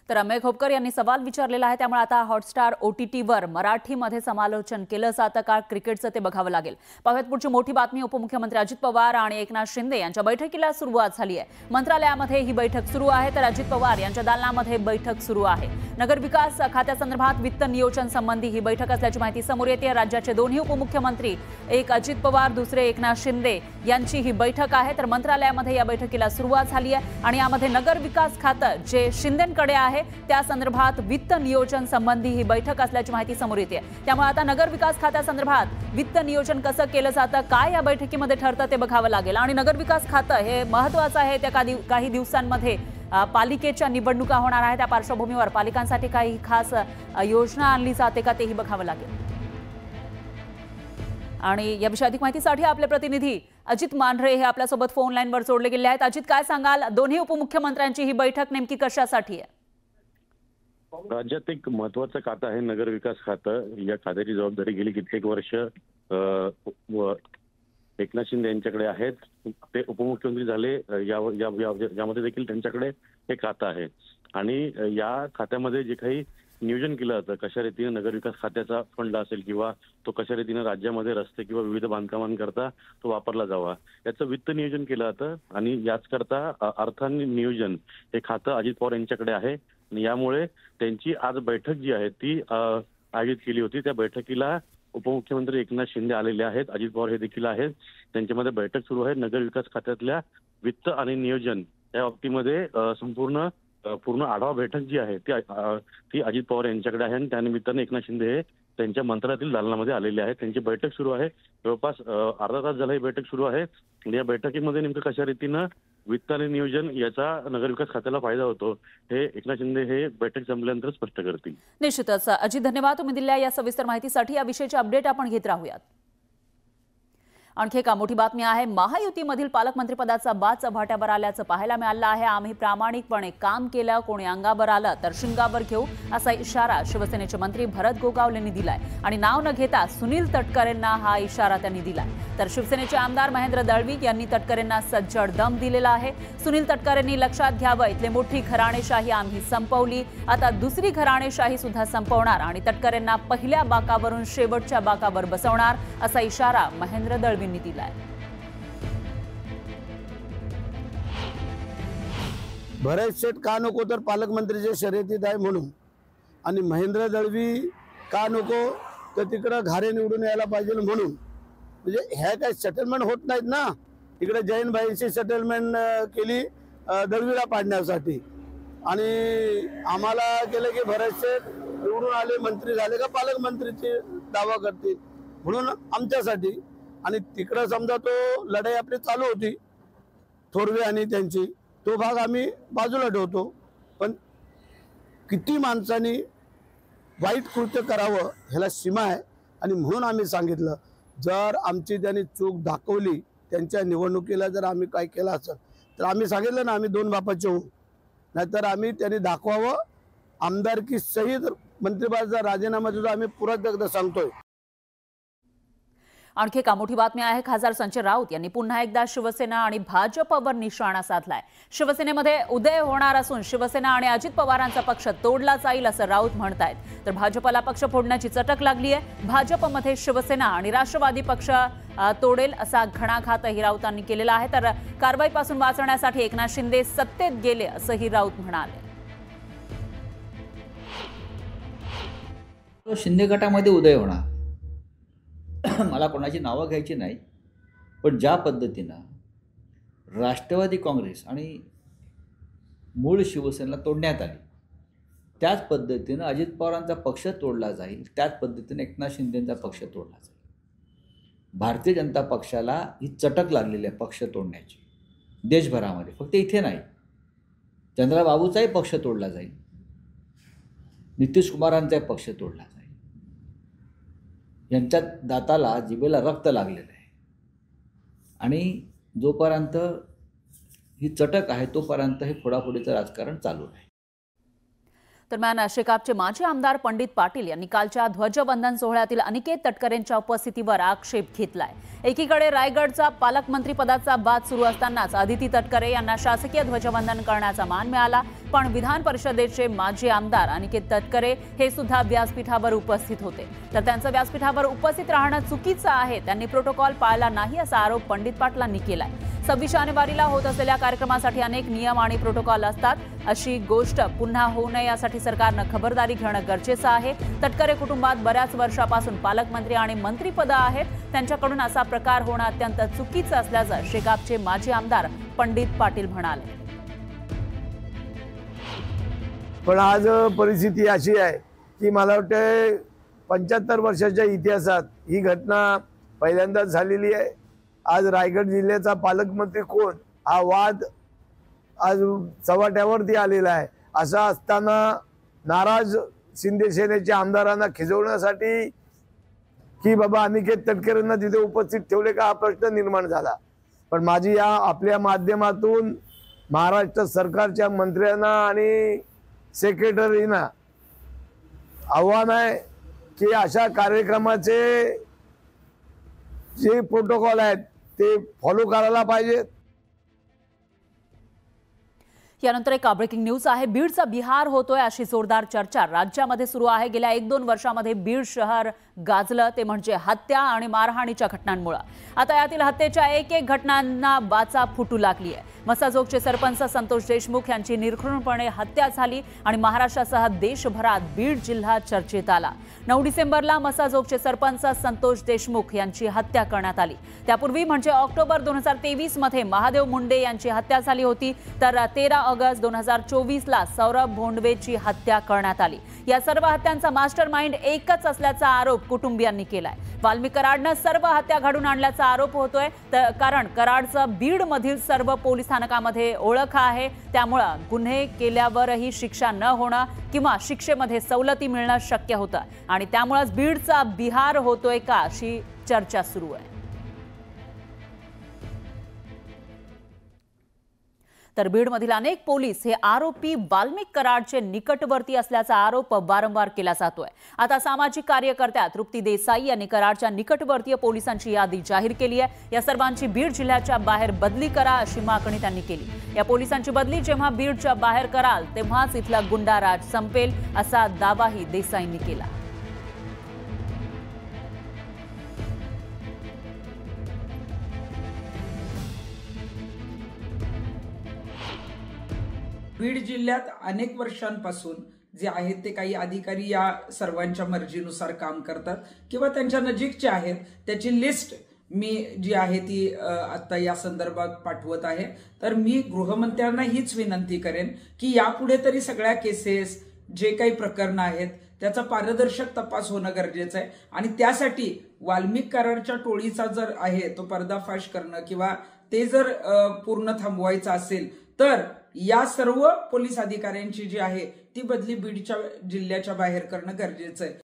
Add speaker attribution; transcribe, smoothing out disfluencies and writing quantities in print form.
Speaker 1: तर अमेय खोपकर यांनी सवाल विचारलेला आहे, त्यामुळे आता हॉटस्टार OTTवर मराठीमध्ये समालोचन केलं जातं का क्रिकेटचं ते बघावं लागेल। पाहूयात पुढची मोठी बातमी। उपमुख्यमंत्री अजित पवार आणि एकनाथ शिंदे यांच्या बैठकीला सुरुवात झाली आहे। मंत्रालयामध्ये ही बैठक सुरू आहे, तर अजित पवार यांच्या दालनामध्ये बैठक सुरू आहे। नगर विकास खात्यासंदर्भात वित्त नियोजन संबंधी ही बैठक असल्याची माहिती समोर येते। राज्याचे दोन्ही उपमुख्यमंत्री, एक अजित पवार दुसरे एकनाथ शिंदे यांची ही बैठक आहे। तर मंत्रालयामध्ये या बैठकीला सुरुवात झाली आहे आणि यामध्ये नगर विकास खातं जे शिंदेंकडे आहे त्या संदर्भात वित्त नियोजन संबंधी ही बैठक असल्याची माहिती समोर येते। त्यामुळे आता नगर विकास खात्यासंदर्भात वित्त नियोजन कसं केलं जातं, काय या बैठकीमध्ये ठरतं ते बघावं लागेल। आणि नगर विकास खातं हे महत्त्वाचं आहे। त्या काही दिवसांमध्ये पालिकेच्या निवडणुका होणार आहेत, त्या पार्श्वभूमीवर पालिकांसाठी काही खास योजना आणली जाते का तेही बघावं लागेल। आणि या विषयी अधिक माहितीसाठी आपले प्रतिनिधी अजित मांढरे हे आपल्यासोबत फोन लाईनवर जोडले गेले आहेत। अजित, काय सांगाल, दोन्ही उपमुख्यमंत्र्यांची ही बैठक नेमकी कशासाठी आहे?
Speaker 2: राज्यात एक महत्त्वाचं खातं आहे नगर विकास खातं। या खात्याची जबाबदारी गेली कित्येक वर्ष एकनाथ शिंदे यांच्याकडे आहेत। ते उपमुख्यमंत्री झाले यामध्ये देखील त्यांच्याकडे हे खातं आहे आणि या खात्यामध्ये जे काही नियोजन केलं जातं, कशा रीतीने नगर विकास खात्याचा फंड असेल किंवा तो कशा रीतीने राज्यामध्ये रस्ते किंवा विविध बांधकामांकरता तो वापरला जावा, याचं वित्त नियोजन केलं जातं आणि याच करता अर्थ आणि नियोजन हे खातं अजित पवार यांच्याकडे आहे। आणि यामुळे त्यांची आज बैठक जी आहे ती आयोजित केली होती। त्या बैठकीला उपमुख्यमंत्री एकनाथ शिंदे आलेले आहेत, अजित पवार हे देखील आहेत। त्यांच्यामध्ये बैठक सुरू आहे। नगर विकास खात्यातल्या वित्त आणि नियोजन या बाबतीमध्ये पूर्ण आढावा बैठक जी आहे ती अजित पवार यांच्याकडे आहे आणि त्यानिमित्ताने एकनाथ शिंदे हे त्यांच्या मंत्रालयातील दालनामध्ये आलेले आहेत। त्यांची बैठक सुरू आहे। जवळपास अर्धा तास झाला ही बैठक सुरू आहे। या बैठकीमध्ये नेमकं कशा रीतीनं वित्त आणि नियोजन याचा नगर विकास खात्याला फायदा होतो हे एकनाथ शिंदे हे बैठक संपल्यानंतर स्पष्ट करतील।
Speaker 1: निश्चितच अजित, धन्यवाद तुम्ही दिलेल्या या सविस्तर माहितीसाठी। या विषयाचे अपडेट आपण घेत राहूयात। आणखी एक मोठी बातमी आहे। महायुतीमधील पालकमंत्रीपदाचा बाज चव्हाट्यावर आल्याचं पाहायला मिळालं आहे। आम्ही प्रामाणिकपणे काम केलं, कोणी अंगावर आलं तर शिंगावर घेऊ असा इशारा शिवसेनेचे मंत्री भरत गोगावले यांनी दिलाय आणि नाव न घेता सुनील तटकरेंना हा इशारा त्यांनी दिलाय। तर शिवसेनेचे आमदार महेंद्र दळवी यांनी तटकरेंना सज्जड दम दिलेला आहे। सुनील तटकरेंनी लक्षात घ्यावं, इथले मोठी घराणेशाही आम्ही संपवली, आता दुसरी घराणेशाही सुद्धा संपवणार आणि तटकरेंना पहिल्या बाकावरून शेवटच्या बाकावर बसवणार असा इशारा महेंद्र दळवी दिलाय।
Speaker 3: भरत शेठ का नको तर पालकमंत्रीच्या शर्यतीत आहे म्हणून, आणि महेंद्र दळवी का नको तर तिकडे घारे निवडून यायला पाहिजे म्हणून। म्हणजे ह्या काही सेटलमेंट होत नाहीत ना। इकडे जैनभाईंची सेटलमेंट केली दळवीला पाडण्यासाठी आणि आम्हाला केलं की भरत शेठ निवडून आले, मंत्री झाले का पालकमंत्रीचे दावा करतील म्हणून आमच्यासाठी। आणि तिकडं समजा तो लढाई आपली चालू होती थोरवे आणि त्यांची, तो भाग आम्ही बाजूला ठेवतो। पण किती माणसांनी वाईट कृत्य करावं ह्याला सीमा आहे आणि म्हणून आम्ही सांगितलं, जर आमची त्यांनी चूक दाखवली, त्यांच्या निवडणुकीला जर आम्ही काय केलं असेल तर आम्ही सांगितलं ना, आम्ही दोन बापाचे होऊ, नाहीतर आम्ही त्यांनी दाखवावं। आमदारकी सहित मंत्रिपदाचा राजीनामा सुद्धा आम्ही पुरत एकदा सांगतोय।
Speaker 1: आणखी एक मोठी बातमी आहे। खासदार संजय राऊत यांनी पुन्हा एकदा शिवसेना आणि भाजपवर निशाणा साधलाय। शिवसेनेमध्ये उदय होणार असून शिवसेना आणि अजित पवारांचा पक्ष तोडला जाईल असं राऊत म्हणतायत। तर भाजपला पक्ष फोडण्याची चटक लागली आहे। भाजपमध्ये शिवसेना आणि राष्ट्रवादी पक्ष तोडेल असा घणाघातही राऊतांनी केलेला आहे। तर कारवाईपासून वाचण्यासाठी एकनाथ शिंदे सत्तेत गेले असंही राऊत म्हणाले।
Speaker 4: शिंदे गटामध्ये उदय होणार, मला कोणाची नावं घ्यायची नाही, पण ज्या पद्धतीनं राष्ट्रवादी काँग्रेस आणि मूळ शिवसेनेला तोडण्यात आली, त्याच पद्धतीनं अजित पवारांचा पक्ष तोडला जाईल, त्याच पद्धतीनं एकनाथ शिंदेंचा पक्ष तोडला जाईल। भारतीय जनता पक्षाला ही चटक लागलेली आहे पक्ष तोडण्याची देशभरामध्ये, फक्त इथे नाही। चंद्राबाबूचाही पक्ष तोडला जाईल, नितीश कुमारांचाही पक्ष तोडला जाईल। यांच्या दाताला जिभेला रक्त लागलेलं आहे आणि जोपर्यंत ही चटक आहे तोपर्यंत हे फोडाफोडीचं राजकारण चालू आहे।
Speaker 1: दरम्यान शेकापचे माजी आमदार पंडित पाटील यांनी कालच्या ध्वजवंदन सोहळ्यातील अनिकेत तटकरेंच्या उपस्थितीवर आक्षेप घेतलाय। एकीकडे रायगडचा पालकमंत्री पदाचा वाद सुरू असतानाच अदिती तटकरे यांना शासकीय ध्वजवंदन करण्याचा मान मिळाला, पण विधान परिषदेचे माजी आमदार अनिकेत तटकरे हे सुद्धा व्यासपीठावर उपस्थित होते. तर त्यांचं व्यासपीठावर उपस्थित राहणं चुकीचं आहे. त्यांनी प्रोटोकॉल पाळला नाही असा आरोप पंडित पाटलांनी केलाय. 26 जानेवारीला होत असलेल्या कार्यक्रमासाठी अनेक नियम आणि प्रोटोकॉल असतात. अशी गोष्ट पुन्हा होऊ नये यासाठी सरकारनं खबरदारी घेणं गरजेचं आहे. तटकरे कुटुंबात बऱ्याच वर्षापासून पालकमंत्री आणि मंत्रीपद आहेत. त्यांच्याकडून असा प्रकार होणं अत्यंत चुकीचं असल्याचं शेकापचे माजी आमदार पंडित पाटील म्हणाले.
Speaker 3: पण आज परिस्थिती अशी आहे की मला वाटतं 75 वर्षाच्या इतिहासात ही घटना पहिल्यांदाच झालेली आहे. आज रायगड जिल्ह्याचा पालकमंत्री कोण हा वाद आज चव्हाट्यावरती आलेला आहे. असं असताना नाराज शिंदे सेनेच्या आमदारांना खिजवण्यासाठी की बाबा अनिकेत तटकरेंना तिथे उपस्थित ठेवले का हा प्रश्न निर्माण झाला. पण माझी या आपल्या माध्यमातून महाराष्ट्र सरकारच्या मंत्र्यांना आणि सेक्रेटरीना आव्हान आहे की अशा कार्यक्रमाचे जे प्रोटोकॉल आहेत ते फॉलो करायला पाहिजेत.
Speaker 1: यानंतर एक ब्रेकिंग न्यूज आहे. बीडचा बिहार होतोय अशी जोरदार चर्चा राज्यामध्ये सुरू आहे. गेल्या 1-2 वर्षामध्ये बीड शहर गाजलं ते म्हणजे हत्या आणि मारहाणीच्या घटनांमुळे. आता यातील हत्येच्या एक घटनांना बाचा फुटू लागली आहे. मसाजोगचे सरपंच संतोष देशमुख यांची निर्घृणपणे हत्या झाली आणि महाराष्ट्रासह देशभरात बीड जिल्हा चर्चेत आला. 9 डिसेंबरला मसाजोगचे सरपंच संतोष देशमुख यांची हत्या करण्यात आली. त्यापूर्वी म्हणजे ऑक्टोबर 2023 मध्ये महादेव मुंडे यांची हत्या झाली होती. तर 13 ऑगस्ट 2024ला सौरभ भोंडवेची हत्या करण्यात आली. या सर्व हत्यांचा मास्टर माइंड एकच असल्याचा आरोप कुटुंबियांनी केलाय. वाल्मिक कराडनं सर्व हत्या घडून आणल्याचा आरोप होतोय. कारण कराडचं बीड मधील सर्व पोलीस स्थानकामध्ये ओळख आहे. त्यामुळे गुन्हे केल्यावरही शिक्षा न होणं किंवा शिक्षेमध्ये सवलती मिळणं शक्य होतं आणि त्यामुळेच बीडचा बिहार होतोय का अशी चर्चा सुरू आहे. तर बीडमधील अनेक पोलीस हे आरोपी वाल्मिक कराडचे निकटवर्ती असल्याचा आरोप वारंवार केला जातोय. आता सामाजिक कार्यकर्त्या तृप्ती देसाई यांनी कराडच्या निकटवर्तीय पोलिसांची यादी जाहीर केली आहे. या सर्वांची बीड जिल्ह्याच्या बाहेर बदली करा अशी मागणी त्यांनी केली. या पोलिसांची बदली जेव्हा बीडच्या बाहेर कराल तेव्हाच इथला गुंडाराज संपेल असा दावाही देसाईंनी केला.
Speaker 5: बीड जिल्ह्यात अनेक वर्षांपासून जे आहेत ते काही अधिकारी या सर्वांच्या मर्जीनुसार काम करतात किंवा त्यांच्या नजीकचे आहेत. त्याची लिस्ट मी जी आहे ती आता या संदर्भात पाठवत आहे. तर मी गृहमंत्र्यांना हीच विनंती करेन की यापुढे तरी सगळ्या केसेस जे काही प्रकरणं आहेत त्याचा पारदर्शक तपास होणं गरजेचं आहे आणि त्यासाठी वाल्मिक कराडच्या टोळीचा जर आहे तो पर्दाफाश करणं किंवा ते जर पूर्ण थांबवायचं असेल तर या सर्व पोलीस अधिकाऱ्यांची जी आहे ती बदली बीडच्या जिल्ह्याच्या बाहेर करणं गरजेचं आहे.